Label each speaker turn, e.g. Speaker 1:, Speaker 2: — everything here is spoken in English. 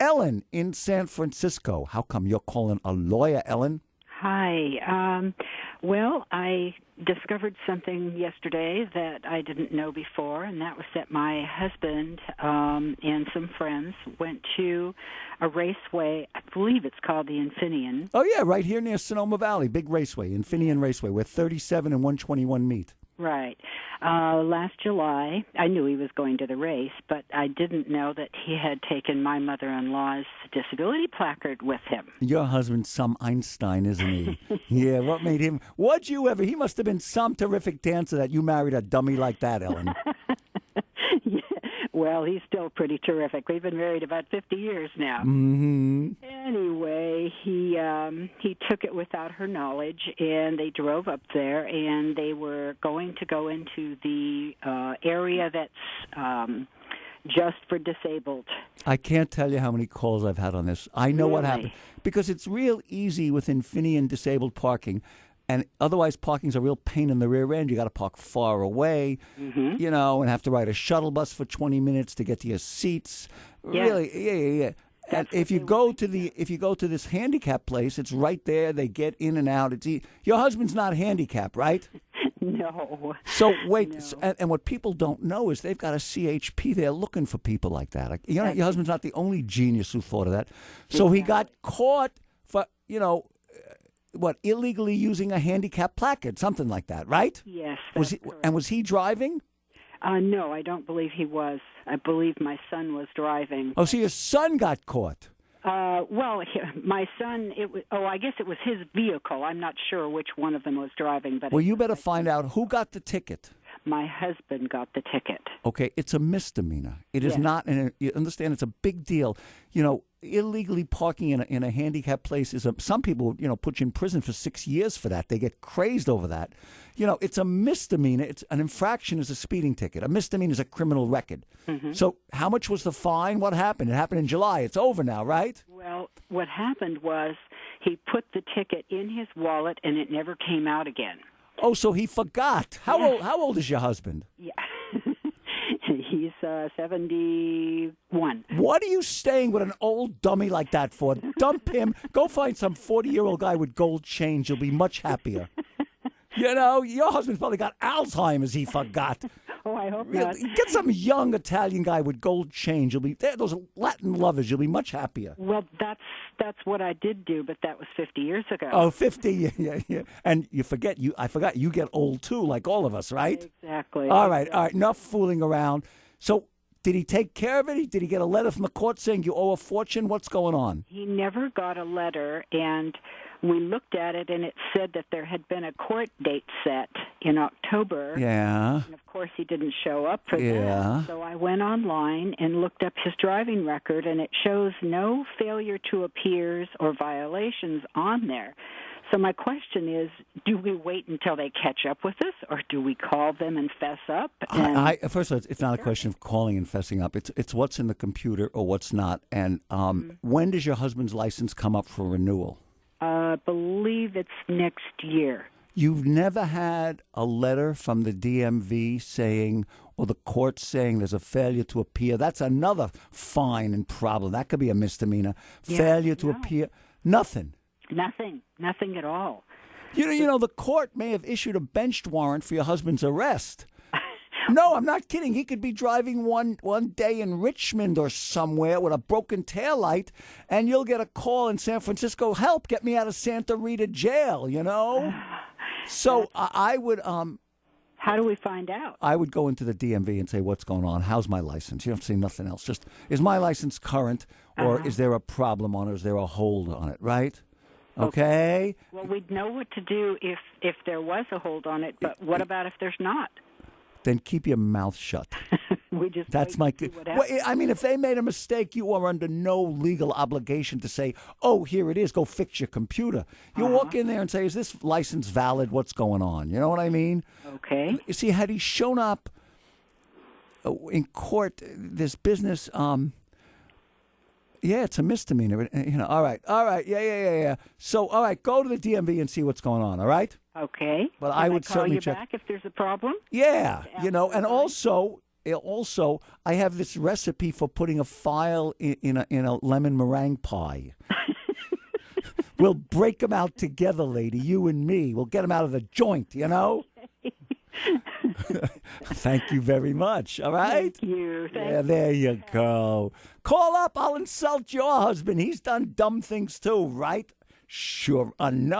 Speaker 1: Ellen in San Francisco. How come you're calling a lawyer, Ellen?
Speaker 2: Hi. Well, I discovered something yesterday that I didn't know before, and that was that my husband and some friends went to a raceway. I believe it's called the Infineon.
Speaker 1: Oh, yeah, right here near Sonoma Valley. Big raceway, Infineon Raceway, where 37 and 121 meet.
Speaker 2: Right. Last July, I knew he was going to the race, but I didn't know that he had taken my mother-in-law's disability placard with him.
Speaker 1: Your husband's some Einstein, isn't he? Yeah, what made him? What'd you ever? He must have been some terrific dancer that you married a dummy like that, Ellen.
Speaker 2: Yeah. Well, he's still pretty terrific. We've been married about 50 years now.
Speaker 1: Mm-hmm.
Speaker 2: Anyway, he took it without her knowledge, and they drove up there, and they were going to go into the area that's just for disabled.
Speaker 1: I can't tell you how many calls I've had on this. I know what happened. Because it's real easy with Infineon disabled parking. And otherwise, parking's a real pain in the rear end. You got to park far away, you know, and have to ride a shuttle bus for 20 minutes to get to your seats.
Speaker 2: Yeah.
Speaker 1: Really, yeah. And if you go to this handicap place, it's right there. They get in and out. Your husband's not handicapped, right?
Speaker 2: No.
Speaker 1: So wait,
Speaker 2: No.
Speaker 1: And what people don't know is they've got a CHP there looking for people like that. You know, your husband's not the only genius who thought of that. So he got caught for, illegally using a handicap placard, something like that, right?
Speaker 2: Yes.
Speaker 1: Was he driving?
Speaker 2: No, I don't believe he was. I believe my son was driving.
Speaker 1: Oh, so your son got caught.
Speaker 2: Well, my son, I guess it was his vehicle. I'm not sure which one of them was driving. But
Speaker 1: Well, you better find out who got the ticket.
Speaker 2: My husband got the ticket.
Speaker 1: Okay, it's a misdemeanor. It is not, you understand, it's a big deal. You know, illegally parking in a handicapped place some people, put you in prison for 6 years for that. They get crazed over that. You know, it's a misdemeanor. It's an infraction is a speeding ticket. A misdemeanor is a criminal record. Mm-hmm. So how much was the fine? What happened? It happened in July. It's over now, right?
Speaker 2: Well, what happened was he put the ticket in his wallet and it never came out again.
Speaker 1: Oh, so he forgot. How old is your husband?
Speaker 2: Yeah. He's 71.
Speaker 1: What are you staying with an old dummy like that for? Dump him. Go find some 40-year-old guy with gold change. You'll be much happier. You know, your husband's probably got Alzheimer's. He forgot.
Speaker 2: Oh, I hope not.
Speaker 1: Get some young Italian guy with gold change. You'll be those Latin lovers. You'll be much happier.
Speaker 2: Well, that's what I did do, but that was 50 years ago.
Speaker 1: Oh, 50, yeah. And I forgot you get old too, like all of us, right?
Speaker 2: Exactly.
Speaker 1: All right. Enough fooling around. So, did he take care of it? Did he get a letter from the court saying you owe a fortune? What's going on?
Speaker 2: He never got a letter, and we looked at it, and it said that there had been a court date set in October.
Speaker 1: Yeah.
Speaker 2: And, of course, he didn't show up for that. So I went online and looked up his driving record, and it shows no failure to appears or violations on there. So my question is, do we wait until they catch up with us, or do we call them and fess up?
Speaker 1: First of all, it's not a question of calling and fessing up. It's what's in the computer or what's not. And when does your husband's license come up for renewal?
Speaker 2: I believe it's next year.
Speaker 1: You've never had a letter from the DMV saying, or the court saying there's a failure to appear? That's another fine and problem. That could be a misdemeanor.
Speaker 2: Yeah,
Speaker 1: failure to appear. Nothing.
Speaker 2: Nothing at all.
Speaker 1: You know, the court may have issued a bench warrant for your husband's arrest. No, I'm not kidding. He could be driving one day in Richmond or somewhere with a broken taillight, and you'll get a call in San Francisco, help, get me out of Santa Rita jail, you know? So I would...
Speaker 2: How do we find out?
Speaker 1: I would go into the DMV and say, what's going on? How's my license? You don't say nothing else. Just, is my license current, or is there a problem on it, or is there a hold on it, right? Okay?
Speaker 2: Well, we'd know what to do if there was a hold on it, but what about if there's not?
Speaker 1: Then keep your mouth shut.
Speaker 2: That's
Speaker 1: my. Well, I mean, if they made a mistake, you are under no legal obligation to say, "Oh, here it is. Go fix your computer." You walk in there and say, "Is this license valid? What's going on?" You know what I mean?
Speaker 2: Okay.
Speaker 1: You see, had he shown up in court, this business, yeah, it's a misdemeanor. You know. All right. Yeah. So, all right, go to the DMV and see what's going on. All right.
Speaker 2: Okay.
Speaker 1: But
Speaker 2: I
Speaker 1: would
Speaker 2: call
Speaker 1: certainly
Speaker 2: you
Speaker 1: check
Speaker 2: back if there's a problem.
Speaker 1: Yeah, you know, and also also, I have this recipe for putting a file in a lemon meringue pie. We'll break them out together, lady, you and me. We'll get them out of the joint, you know? Thank you very much, all right?
Speaker 2: Thank you.
Speaker 1: There you go. Call up. I'll insult your husband. He's done dumb things too, right? Sure enough.